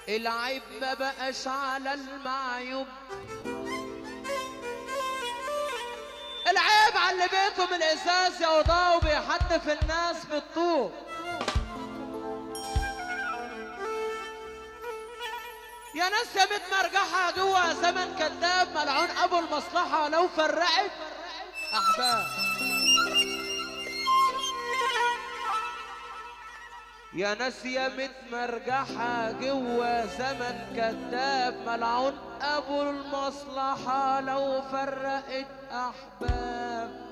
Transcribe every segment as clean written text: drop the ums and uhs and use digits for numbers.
العيب ما بقاش على المعيوب، العيب على اللي بيته من الازاز يا وضاء وبيحدف الناس بالطوب. يا ناس يا متمرجحة جوا زمن كذاب ملعون ابو المصلحة لو فرقت احباب. يا ناس يا متمرجحة جوا زمن كذاب ملعون ابو المصلحة لو فرقت احباب.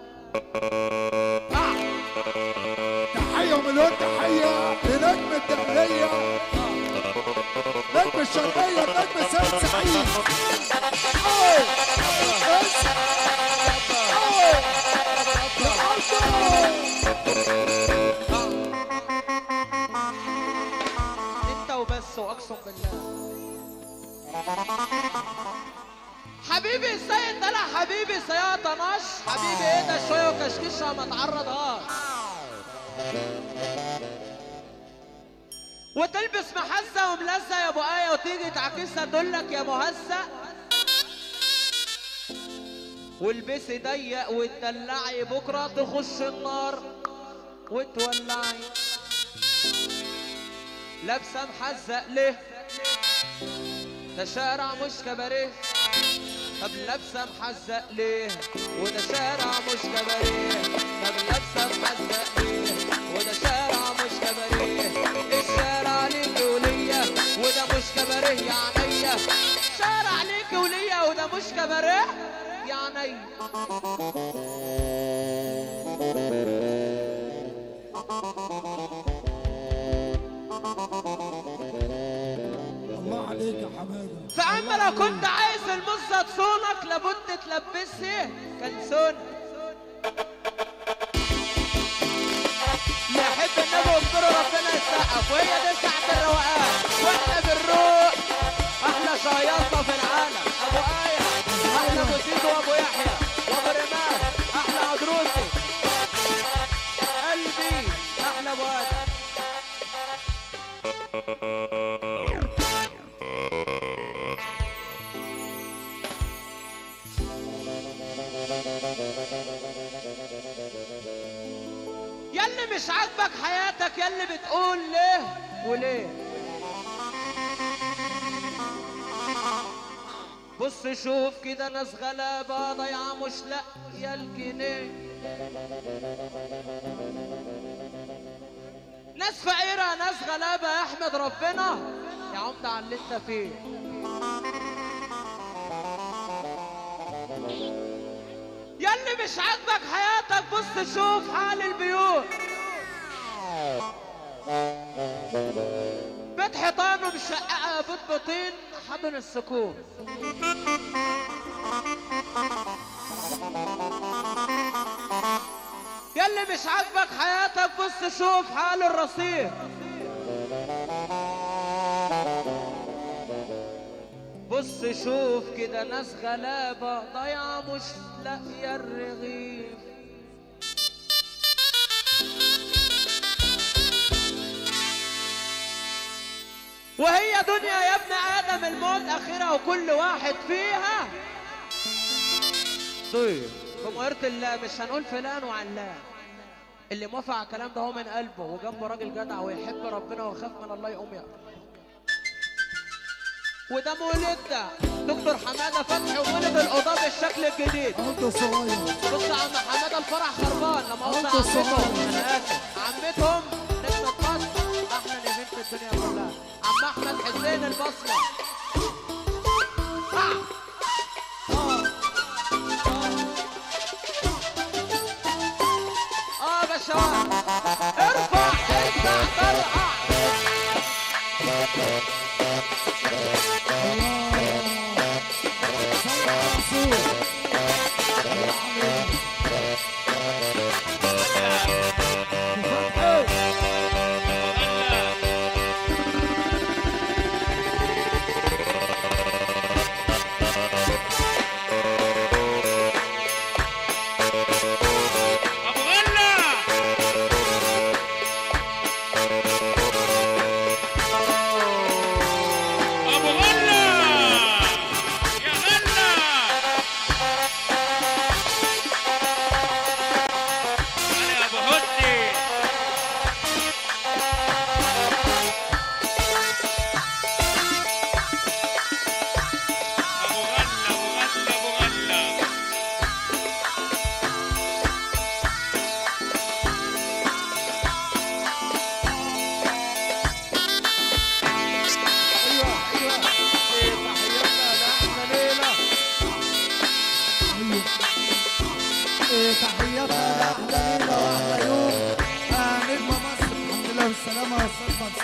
تحية ومليون تحية لنجم الدهلية، نجم الشرقية، نجم سيد سعيد. انت وبس واقسم بالله. حبيبي السيد دلع، حبيبي سياط نش، حبيبي ايه ده شويه وكشكشها ما تعرضهاش. وتلبس محزه وملزه يا ابو ايه وتيجي تعكسها تقولك يا مهزأ. والبسي ضيق وتدلعي بكره تخش النار وتولعي. لابسه محزق ليه؟ ده شارع مش كباريه. طب لابسه محزق ليه؟ وده شارع مش كباريه. طب لابسه محزق ليه؟ وده شارع مش كباريه. الشارع ليك وليا وده مش كباريه يا عينيا. شارع ليك وليا وده مش كباريه يا عينيا. الله عليك يا حماده. فأما لو كنت عايز المزة تصونك لابد تلبسها كلسون. اللي يحب النبي واذكروا ربنا يسقف، وهي دي ساعة الروقان واحنا بالروق. احلى شياطة في العالم ابو آية، احلى ابو سيدو وابو يحيى وابو رمال، احلى عدروسي قلبي، احلى ابو آدم. ياللي مش عاجبك حياتك ياللي بتقول ليه وليه. بص شوف كده ناس غلابة ضيعة مش لاقية الجنيه، ناس فقيرة ناس غلابة احمد ربنا يا عمدة على اللي انت فيه. ياللي مش عاجبك حياتك بص شوف حال البيوت. بيت حيطان ومشققة بيت بطين حضن السكون. ياللي مش عاجبك حياتك بص شوف حال الرصيف. بص شوف كده ناس غلابة ضيعة مش لاقية الرغيف. وهي دنيا يا ابن آدم الموت آخرها وكل واحد فيها ضيف. بمقرة الله مش هنقول فلان وعلان، اللي موافق على الكلام ده هو من قلبه وجنبه راجل جدع ويحب ربنا ويخاف من الله يقوم يقرأ. وده مولد ده دكتور حماده فتحي ومولد القضاه بالشكل الجديد. انت صغير. بص يا عم حماده الفرح خربان لما قلت عمتهم، انا اسف عمتهم نجمة مصر احلى نجمة الدنيا كلها عم احمد حسين البصري. باشا ارفع طرقع.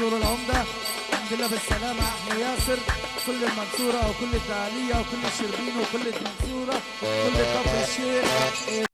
نور العمده. الحمد لله بالسلامه يا احمد ياسر. كل المنصوره وكل الدهليه وكل الشربين وكل المنصوره كل كفر الشيخ.